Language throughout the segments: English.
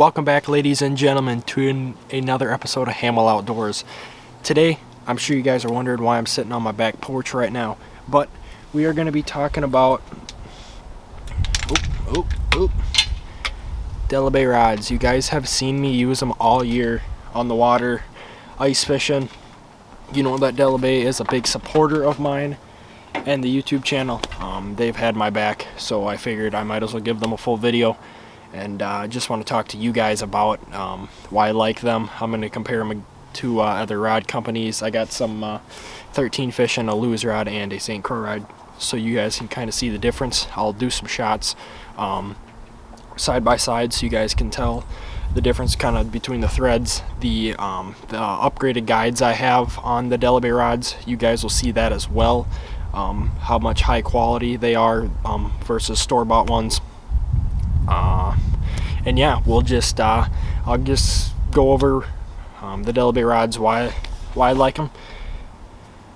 Welcome back, ladies and gentlemen, to another episode of Hamel Outdoors. Today, I'm sure you guys are wondering why I'm sitting on my back porch right now, but we are going to be talking about Della Bay rods. You guys have seen me use them all year on the water, ice fishing. You know that Della Bay is a big supporter of mine and the YouTube channel. They've had my back, so I figured I might as well give them a full video. And I just want to talk to you guys about why I like them. I'm going to compare them to other rod companies. I got some 13 fishing, a Lewis rod, and a St. Croix rod, so you guys can kind of see the difference. I'll do some shots side by side so you guys can tell the difference kind of between the threads. The upgraded guides I have on the Della Bay rods, you guys will see that as well, how much high quality they are versus store-bought ones. And yeah, we'll just I'll just go over the Della Bay rods, why I like them,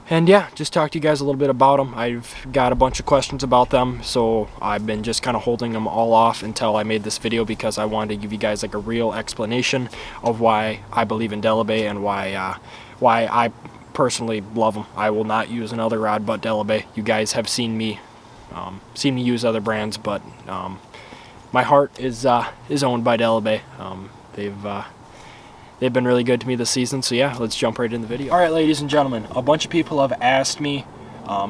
and yeah, just talk to you guys a little bit about them. I've got a bunch of questions about them, so I've been just kind of holding them all off until I made this video, because I wanted to give you guys like a real explanation of why I believe in Della Bay and why I personally love them. I will not use another rod but Della Bay. You guys have seen me use other brands, but my heart is owned by Della Bay. They've been really good to me this season, so yeah, let's jump right in the video. Alright, ladies and gentlemen, a bunch of people have asked me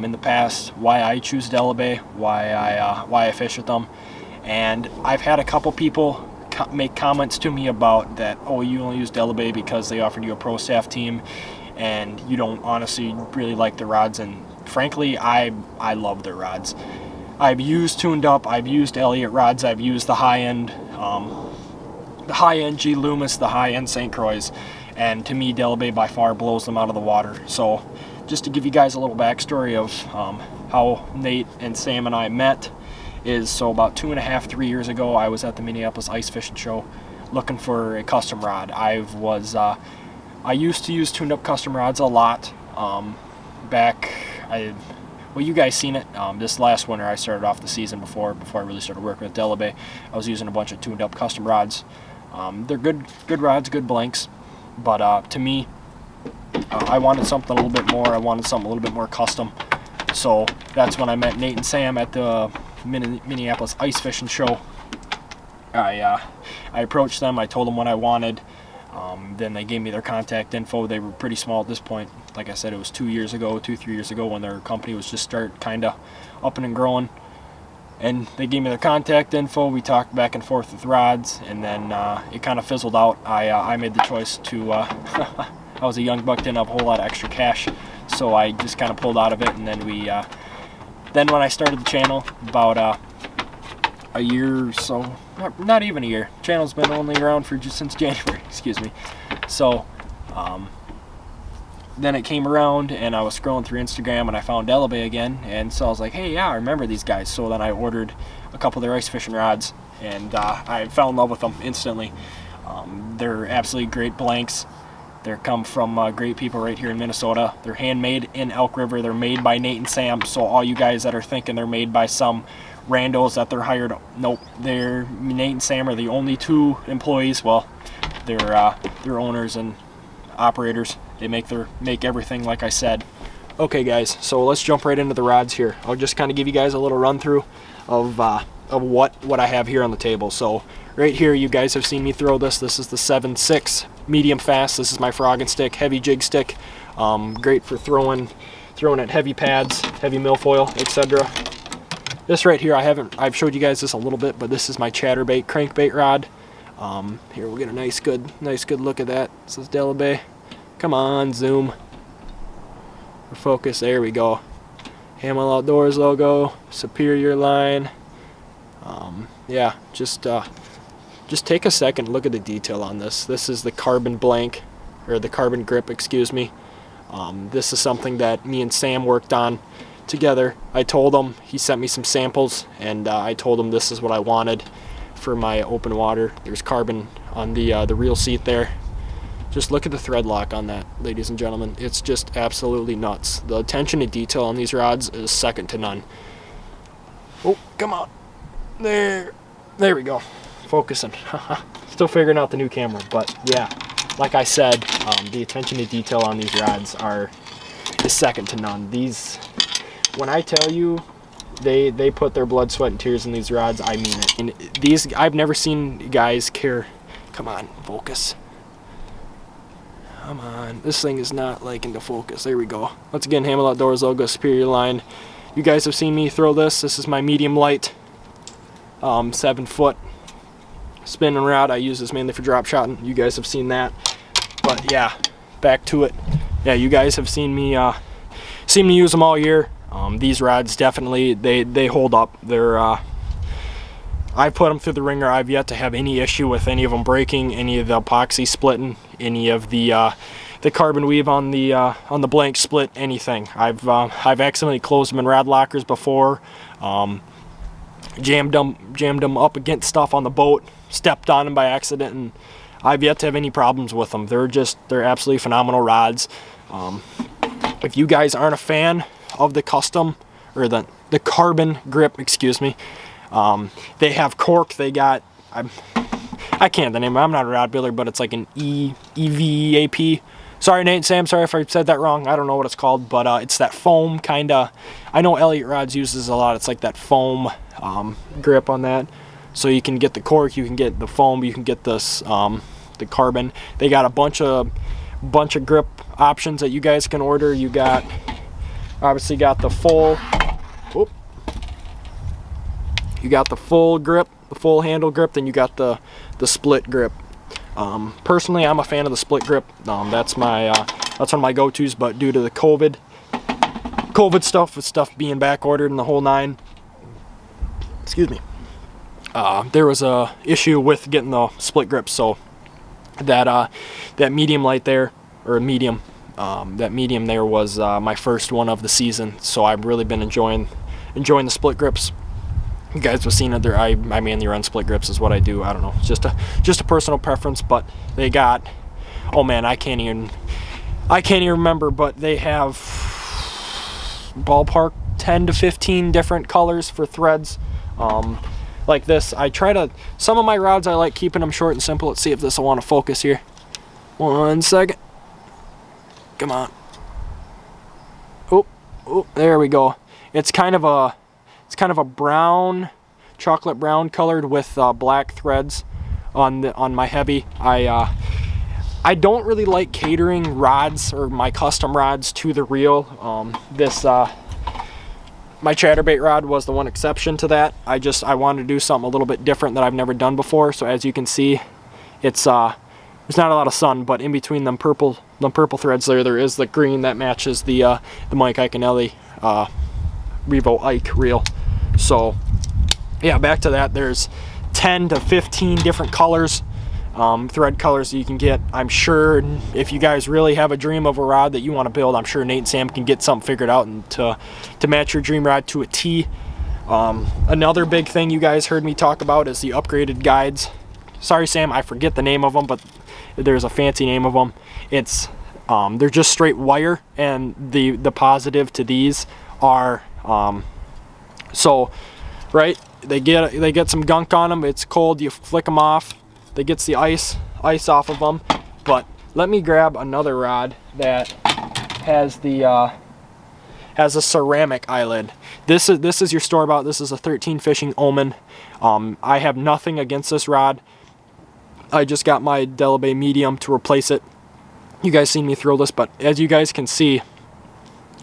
in the past why I choose Della Bay, why I fish with them, and I've had a couple people make comments to me about that, oh, you only use Della Bay because they offered you a pro staff team and you don't honestly really like the rods, and frankly, I love their rods. I've used tuned up, I've used Elliott rods, I've used the high-end G Loomis, the high-end St. Croix, and to me, Della Bay by far blows them out of the water. So just to give you guys a little backstory of how Nate and Sam and I met is, so about 2.5–3 years ago, I was at the Minneapolis Ice Fishing Show looking for a custom rod. I used to use tuned up custom rods a lot well, you guys seen it. This last winter, I started off the season before I really started working with Della Bay. I was using a bunch of tuned up custom rods. They're good rods, good blanks, but to me, I wanted something a little bit more. I wanted something a little bit more custom. So that's when I met Nate and Sam at the Minneapolis Ice Fishing Show. I approached them. I told them what I wanted. Then they gave me their contact info. They were pretty small at this point. Like I said, it was 2-3 years ago when their company was just kind of up and growing. And they gave me their contact info. We talked back and forth with rods, and then it kind of fizzled out. I made the choice to, I was a young buck, didn't have a whole lot of extra cash, so I just kind of pulled out of it. And then then when I started the channel, about a year or so, not even a year. Channel's been only around for just since January, excuse me. So then it came around and I was scrolling through Instagram and I found Della Bay again, and so I was like, hey, yeah, I remember these guys. So then I ordered a couple of their ice fishing rods, and I fell in love with them instantly. They're absolutely great blanks. They come from great people right here in Minnesota. They're handmade in Elk River. They're made by Nate and Sam. So all you guys that are thinking they're made by some randos that they're hired, nope. Nate and Sam are the only two employees. Well, they're owners and operators. They make everything, like I said. Okay, guys, so let's jump right into the rods here. I'll just kind of give you guys a little run through of what I have here on the table. So right here, you guys have seen me throw this. This is the 7.6 medium fast. This is my frogging stick, heavy jig stick. Great for throwing at heavy pads, heavy milfoil, etc. This right here, I've showed you guys this a little bit, but this is my chatterbait crankbait rod. Here we'll get a nice good look at that. This is Della Bay. Come on, zoom. Focus, there we go. Hamel Outdoors logo, Superior line. Yeah, just take a second, look at the detail on this. This is the carbon blank, or the carbon grip, excuse me. This is something that me and Sam worked on together. I told him, he sent me some samples, and I told him this is what I wanted for my open water. There's carbon on the reel seat there. Just look at the thread lock on that, ladies and gentlemen. It's just absolutely nuts. The attention to detail on these rods is second to none. Oh, come on. There we go. Focusing. Still figuring out the new camera, but yeah, like I said, the attention to detail on these rods is second to none. These, when I tell you they put their blood, sweat, and tears in these rods, I mean it. And these, I've never seen guys care. Come on, focus. Come on, this thing is not liking to focus. There we go. Once again, Hamel Outdoors logo, Superior line. You guys have seen me throw this. This is my medium light, 7-foot spinning rod. I use this mainly for drop shotting. You guys have seen that. But yeah, back to it. Yeah, you guys have seen me use them all year. These rods definitely, they hold up. They're I put them through the ringer. I've yet to have any issue with any of them breaking, any of the epoxy splitting, any of the carbon weave on the blank split, anything. I've accidentally closed them in rod lockers before, jammed them up against stuff on the boat, stepped on them by accident, and I've yet to have any problems with them. They're absolutely phenomenal rods. If you guys aren't a fan of the custom or the carbon grip, excuse me, they have cork. They got, I can't the name. I'm not a rod builder, but it's like an EVAP. Sorry, Nate and Sam. Sorry if I said that wrong. I don't know what it's called, but it's that foam kind of. I know Elliott Rods uses a lot. It's like that foam grip on that. So you can get the cork, you can get the foam, you can get this the carbon. They got a bunch of grip options that you guys can order. You got obviously got the full. Whoop. You got the full grip, the full handle grip. Then you got the split grip. Personally, I'm a fan of the split grip. That's one of my go-tos. But due to the COVID stuff, with stuff being back ordered and the whole nine, excuse me, there was a issue with getting the split grip. So that medium light there, or medium, that medium there was my first one of the season. So I've really been enjoying the split grips. You guys have seen it there. I mainly run split grips is what I do. I don't know, it's just a personal preference. But they got, oh man, I can't even remember, but they have ballpark 10 to 15 different colors for threads. Like this, some of my rods I like keeping them short and simple. Let's see if this will want to focus here. 1 second. Come on. Oh, there we go. It's kind of a brown, chocolate brown colored with black threads on my heavy. I don't really like catering rods or my custom rods to the reel. My chatterbait rod was the one exception to that. I wanted to do something a little bit different that I've never done before. So as you can see, it's there's not a lot of sun, but in between them purple threads there is the green that matches the Mike Iaconelli Revo Ike reel. So yeah, back to that. There's 10 to 15 different colors, thread colors that you can get. I'm sure if you guys really have a dream of a rod that you want to build, I'm sure Nate and Sam can get something figured out and to match your dream rod to a T. Another big thing you guys heard me talk about is the upgraded guides. Sorry, Sam, I forget the name of them, but there's a fancy name of them. It's they're just straight wire, and the positive to these are so right, they get some gunk on them. It's cold, you flick them off, they gets the ice off of them. But let me grab another rod that has has a ceramic eyelid. This is your store-bought. This is a 13 fishing Omen. I have nothing against this rod. I just got my Della medium to replace it. You guys seen me throw this, but as you guys can see,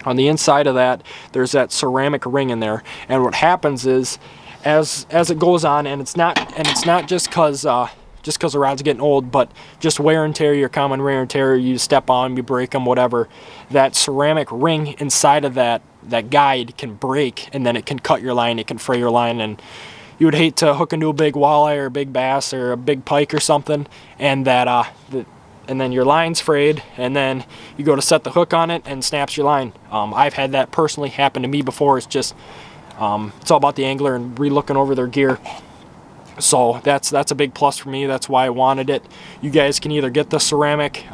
on the inside of that, there's that ceramic ring in there. And what happens is, as it goes on, and it's not just because the rod's getting old, but just wear and tear, your common wear and tear, you step on, you break them, whatever. That ceramic ring inside of that guide can break, and then it can cut your line, it can fray your line, and you would hate to hook into a big walleye or a big bass or a big pike or something, and and then your line's frayed, and then you go to set the hook on it and snaps your line. I've had that personally happen to me before. It's just it's all about the angler and re-looking over their gear. So that's a big plus for me. That's why I wanted it. You guys can either get the ceramic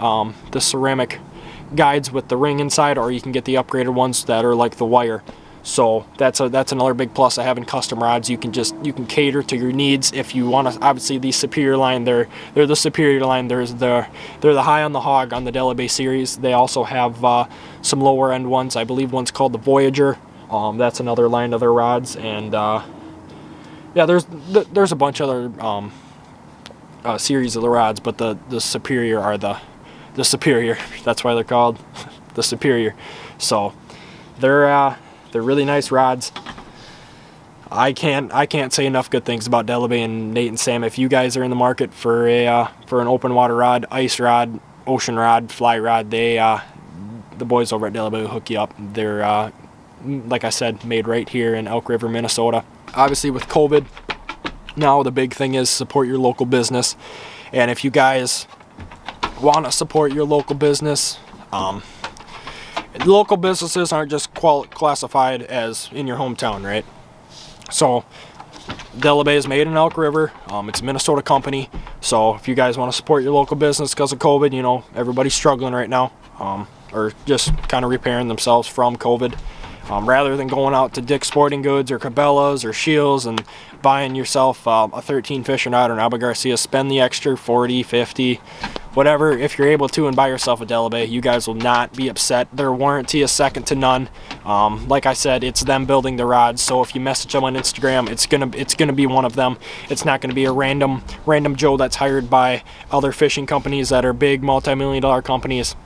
guides with the ring inside, or you can get the upgraded ones that are like the wire. So that's another big plus of having custom rods. You can cater to your needs. If you want to, obviously the Superior line, they're the Superior line. They're the high on the hog on the Della Bay series. They also have some lower end ones. I believe one's called the Voyager. That's another line of their rods. And yeah, there's a bunch of other series of the rods, but the Superior are the Superior. That's why they're called the Superior. So they're really nice rods. I can't say enough good things about Della Bay and Nate and Sam. If you guys are in the market for an open water rod, ice rod, ocean rod, fly rod, the boys over at Della Bay will hook you up. They're like I said, made right here in Elk River, Minnesota. Obviously with COVID, now the big thing is support your local business. And if you guys want to support your local business, local businesses aren't just classified as in your hometown, right? So Della Bay is made in Elk River. It's a Minnesota company. So if you guys want to support your local business because of COVID, you know, everybody's struggling right now, or just kind of repairing themselves from COVID. Rather than going out to Dick's Sporting Goods or Cabela's or Shields and buying yourself a 13 fishing rod or an Alba Garcia, spend the extra 40, 50, whatever, if you're able to, and buy yourself a Della Bay. You guys will not be upset. Their warranty is second to none. Like I said, it's them building the rods, so if you message them on Instagram, it's gonna be one of them. It's not gonna be a random Joe that's hired by other fishing companies that are big multi-million-dollar companies.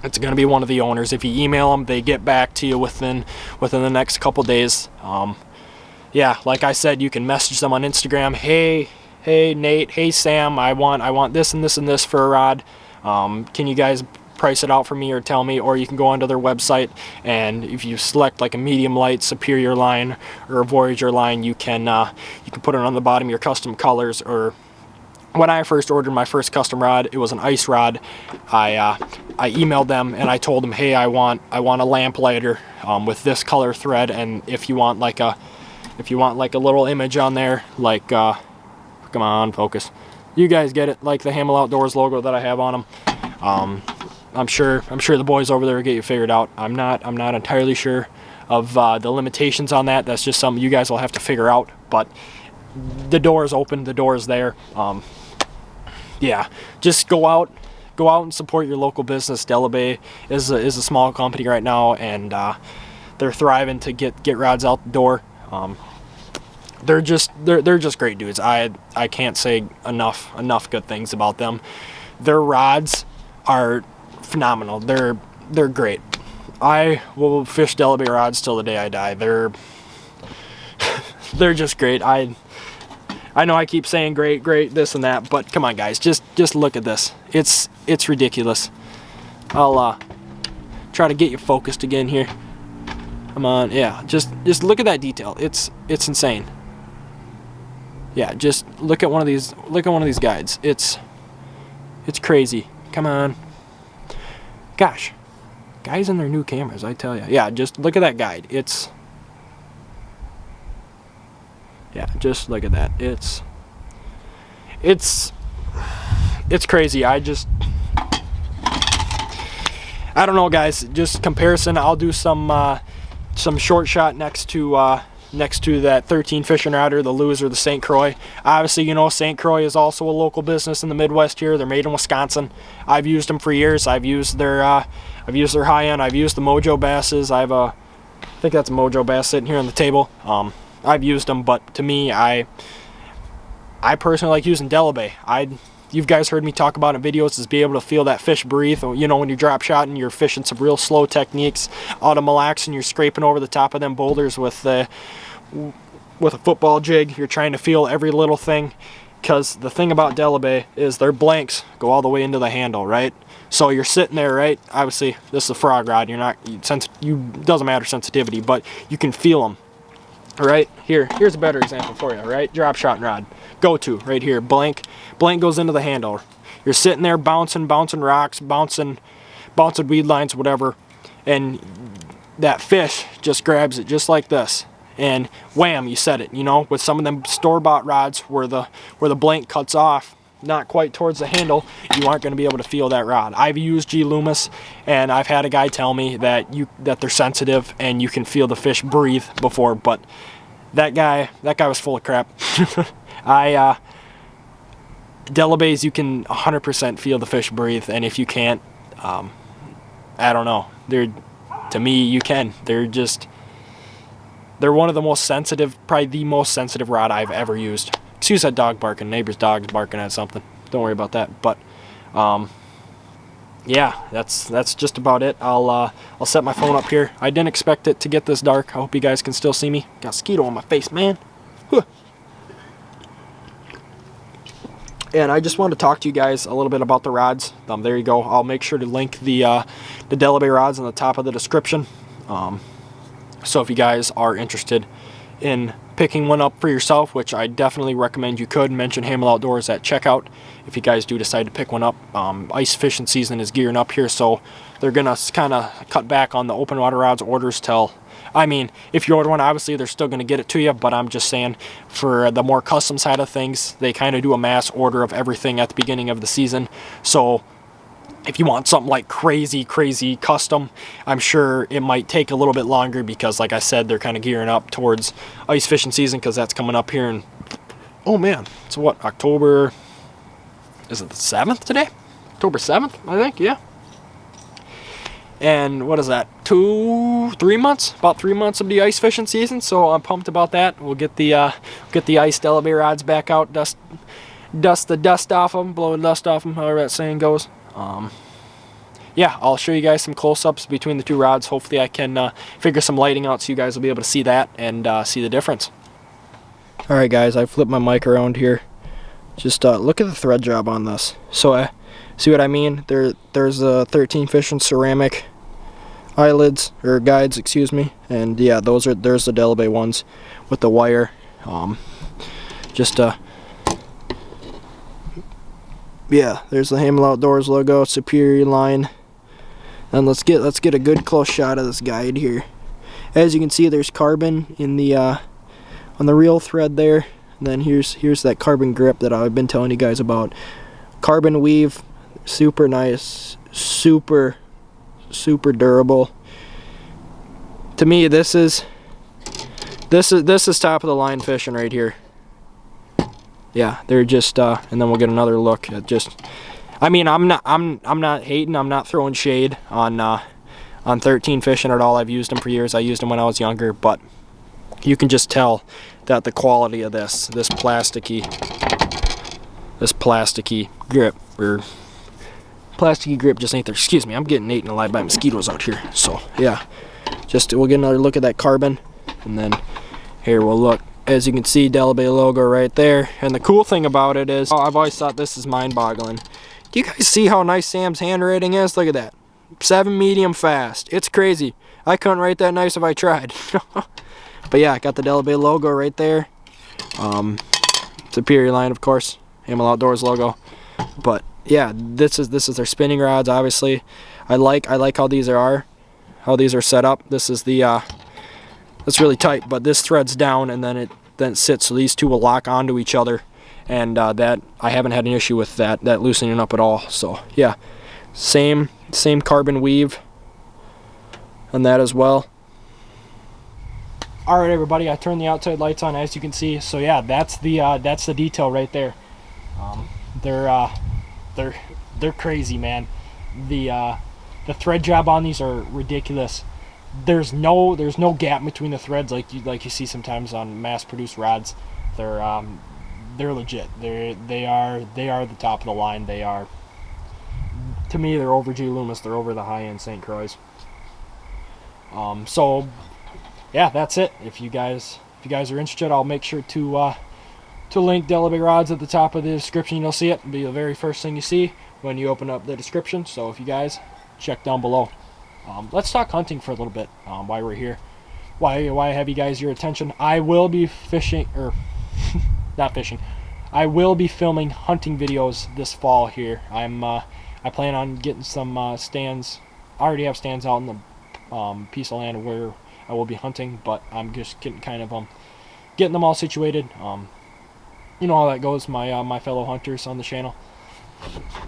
It's going to be one of the owners. If you email them, they get back to you within the next couple days. Yeah, like I said, you can message them on Instagram. Hey Nate, hey Sam, I want this and this and this for a rod. Can you guys price it out for me or tell me? Or you can go onto their website, and if you select like a medium light Superior line or a Voyager line, you can put it on the bottom of your custom colors. Or when I first ordered my first custom rod, it was an ice rod. I emailed them and I told them, hey, I want a lamplighter with this color thread, and if you want like a little image on there, like come on, focus. You guys get it, like the Hamel Outdoors logo that I have on them. I'm sure the boys over there will get you figured out. I'm not entirely sure of the limitations on that. That's just something you guys will have to figure out. But the door is open. The door is there. Yeah, just go out and support your local business. Della Bay is a small company right now, and they're thriving to get rods out the door. They're just great dudes. I can't say enough good things about them. Their rods are phenomenal. They're great. I will fish Della Bay rods till the day I die. They're just great. I know I keep saying great, this and that, but come on, guys, just look at this. It's ridiculous. I'll try to get you focused again here. Come on, yeah, just look at that detail. It's insane. Yeah, just look at one of these. Look at one of these guides. It's crazy. Come on. Gosh, guys and their new cameras, I tell you. Yeah, just look at that guide. Yeah, just look at that. It's crazy. I don't know, guys. Just comparison. I'll do some short shot next to that 13 fishing rod, or the Lewis or the St. Croix. Obviously, you know, St. Croix is also a local business in the Midwest here. They're made in Wisconsin. I've used them for years. I've used their high end. I've used the Mojo basses. I think that's a Mojo bass sitting here on the table. I've used them, but to me, I personally like using Della Bay. You guys heard me talk about in videos, is be able to feel that fish breathe. You know, when you drop shot and you're fishing some real slow techniques out of Mille Lacs and you're scraping over the top of them boulders with a football jig, you're trying to feel every little thing. Because the thing about Della Bay is their blanks go all the way into the handle, right? So you're sitting there, right? Obviously, this is a frog rod. Doesn't matter sensitivity, but you can feel them. All right, here's a better example for you, right? Drop shot rod, go to right here, blank goes into the handle. You're sitting there bouncing rocks, bouncing weed lines, whatever, and that fish just grabs it just like this, and wham, you set it. You know, with some of them store-bought rods where the blank cuts off, not quite towards the handle, you aren't going to be able to feel that rod. I've used G Loomis, and I've had a guy tell me that they're sensitive and you can feel the fish breathe before, but that guy was full of crap. Della bays, you can 100% feel the fish breathe, and if you can't, I don't know. To me, you can. They're one of the most sensitive, probably the most sensitive rod I've ever used. Excuse that dog barking. Neighbor's dog's barking at something. Don't worry about that. But yeah, that's just about it. I'll set my phone up here. I didn't expect it to get this dark. I hope you guys can still see me. Got a mosquito on my face, man. Whew. And I just wanted to talk to you guys a little bit about the rods. There you go. I'll make sure to link the Della Bay rods on the top of the description. So if you guys are interested in picking one up for yourself, which I definitely recommend you could, mention Hamel Outdoors at checkout if you guys do decide to pick one up. Ice fishing season is gearing up here, so they're going to kind of cut back on the open water rods orders till, I mean, if you order one, obviously they're still going to get it to you, but I'm just saying for the more custom side of things, they kind of do a mass order of everything at the beginning of the season. So if you want something like crazy custom, I'm sure it might take a little bit longer because, like I said, they're kind of gearing up towards ice fishing season because that's coming up here in, oh man, it's what, October, is it the 7th today? October 7th, I think, yeah. And what is that, 3 months? About 3 months of the ice fishing season, so I'm pumped about that. We'll get the ice Della Bay rods back out, dust the dust off them, blow the dust off them, however that saying goes. Yeah, I'll show you guys some close-ups between the two rods. Hopefully I can figure some lighting out so you guys will be able to see that and see the difference. Alright guys, I flipped my mic around here. Just look at the thread job on this. So see what I mean? There's 13 fishing ceramic eyelids, or guides, excuse me. And yeah, there's the Della Bay ones with the wire. Yeah, there's the Hamel Outdoors logo, Superior line. And let's get a good close shot of this guide here. As you can see, there's carbon in the on the reel thread there. And then here's that carbon grip that I've been telling you guys about. Carbon weave, super nice, super durable. To me, this is top of the line fishing right here. Yeah, they're just and then we'll get another look at just, I mean, I'm not hating, I'm not throwing shade on 13 fishing at all. I've used them for years. I used them when I was younger, but you can just tell that the quality of this plasticky grip, or plasticky grip, just ain't there. Excuse me, I'm getting eaten alive by mosquitoes out here. So yeah, we'll get another look at that carbon, and then here we'll look. As you can see, Della Bay logo right there. And the cool thing about it is, I've always thought this is mind-boggling. Do you guys see how nice Sam's handwriting is? Look at that. 7 medium fast. It's crazy. I couldn't write that nice if I tried. But yeah, got the Della Bay logo right there. Superior line, of course. Hamel Outdoors logo. But yeah, this is their spinning rods. Obviously, I like how these are set up. This is the it's really tight, but this threads down and then it sits, so these two will lock onto each other, and that I haven't had an issue with that loosening up at all. So yeah, same carbon weave on that as well. All right, everybody, I turned the outside lights on, as you can see. So yeah, that's the detail right there. They're crazy, man. The thread job on these are ridiculous. There's no gap between the threads like you see sometimes on mass-produced rods. They're legit. They are the top of the line. They are, to me, they're over G Loomis. They're over the high-end St. Croix. So yeah, that's it. If you guys are interested, I'll make sure to link Della Bay rods at the top of the description. You'll see it. It'll be the very first thing you see when you open up the description. So if you guys check down below. Let's talk hunting for a little bit while we're here. Why have you guys your attention? I will be fishing, or not fishing. I will be filming hunting videos this fall here. I plan on getting some stands. I already have stands out in the piece of land where I will be hunting, but I'm just getting kind of getting them all situated. you know how that goes, my fellow hunters on the channel.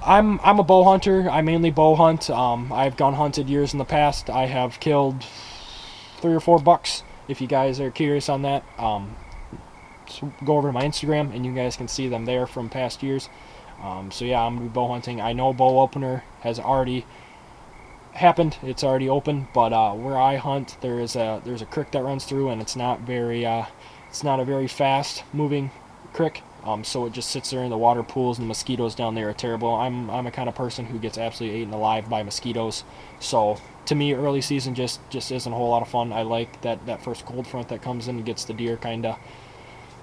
I'm a bow hunter. I mainly bow hunt. I've gun hunted years in the past. I have killed 3 or 4 bucks. If you guys are curious on that, so go over to my Instagram and you guys can see them there from past years. So yeah, I'm gonna be bow hunting. I know bow opener has already happened. It's already open, but where I hunt, there's a creek that runs through, and it's not a very fast moving creek. So it just sits there in the water pools, and the mosquitoes down there are terrible. I'm a kind of person who gets absolutely eaten alive by mosquitoes. So to me, early season just isn't a whole lot of fun. I like that first cold front that comes in and gets the deer kind of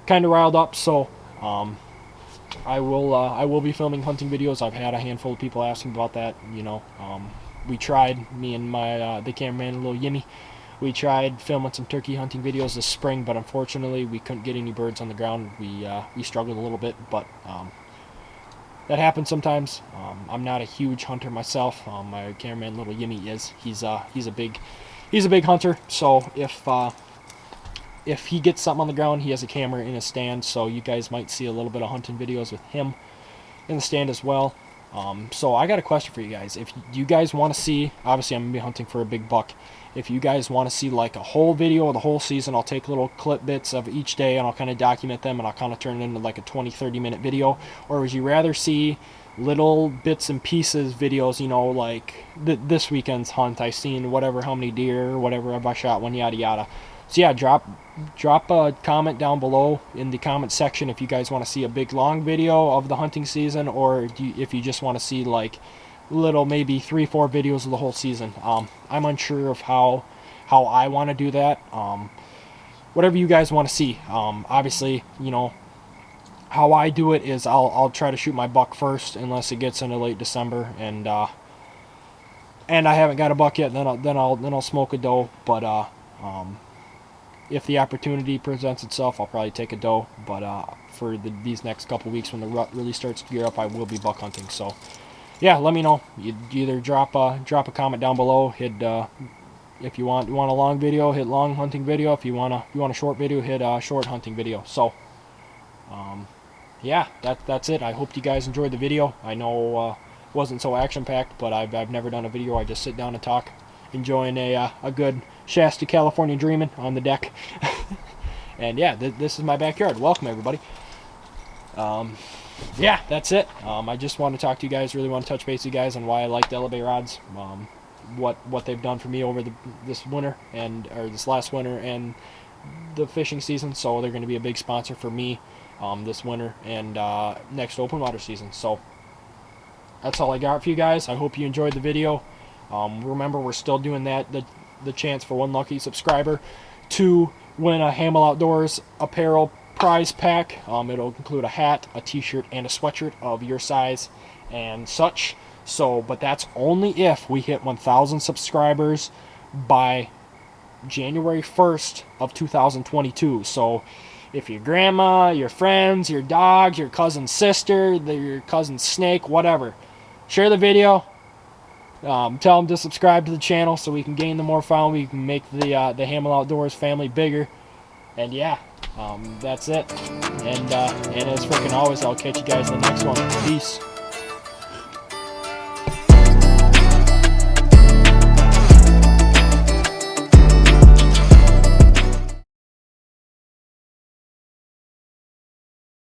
riled up. So I will be filming hunting videos. I've had a handful of people asking about that. You know, we tried, me and my the cameraman, little Yimmy. We tried filming some turkey hunting videos this spring, but unfortunately we couldn't get any birds on the ground. We struggled a little bit, but that happens sometimes. I'm not a huge hunter myself. My cameraman, little Yimmy, is. He's a big hunter. So if he gets something on the ground, he has a camera in his stand. So you guys might see a little bit of hunting videos with him in the stand as well. So I got a question for you guys. If you guys want to see, obviously I'm gonna be hunting for a big buck. If you guys want to see like a whole video of the whole season, I'll take little clip bits of each day and I'll kind of document them, and I'll kind of turn it into like a 20-30 minute video. Or would you rather see little bits and pieces videos, you know, like this weekend's hunt, I seen whatever, how many deer, or whatever I shot, one, yada yada. So yeah, drop a comment down below in the comment section if you guys want to see a big long video of the hunting season, or if you just want to see like little, maybe 3-4 videos of the whole season. I'm unsure of how I want to do that. Whatever you guys want to see. Obviously, you know, how I do it is I'll try to shoot my buck first, unless it gets into late December and I haven't got a buck yet. Then I'll smoke a doe. But if the opportunity presents itself, I'll probably take a doe. But for these next couple weeks, when the rut really starts to gear up, I will be buck hunting. So yeah, let me know. You either drop a comment down below. Hit if you want a long video, hit long hunting video. If you want a short video, hit short hunting video. So yeah, that's it. I hope you guys enjoyed the video. I know it wasn't so action packed, but I've never done a video. I just sit down and talk, enjoying a good Shasta California dreaming on the deck. And yeah, this is my backyard. Welcome everybody. Yeah, that's it. I just want to talk to you guys. Really want to touch base with you guys on why I like Della rods. What they've done for me over this winter or this last winter and the fishing season. So they're going to be a big sponsor for me this winter and next open water season. So that's all I got for you guys. I hope you enjoyed the video. Remember, we're still doing the chance for one lucky subscriber to win a Hamel Outdoors apparel prize pack. It'll include a hat, a t-shirt, and a sweatshirt of your size and such. So, but that's only if we hit 1,000 subscribers by January 1st of 2022. So if your grandma, your friends, your dogs, your cousin's sister, your cousin's snake, whatever, share the video. Tell them to subscribe to the channel so we can gain the more following. We can make the Hamel Outdoors family bigger. And yeah, that's it. And as freaking always, I'll catch you guys in the next one. Peace.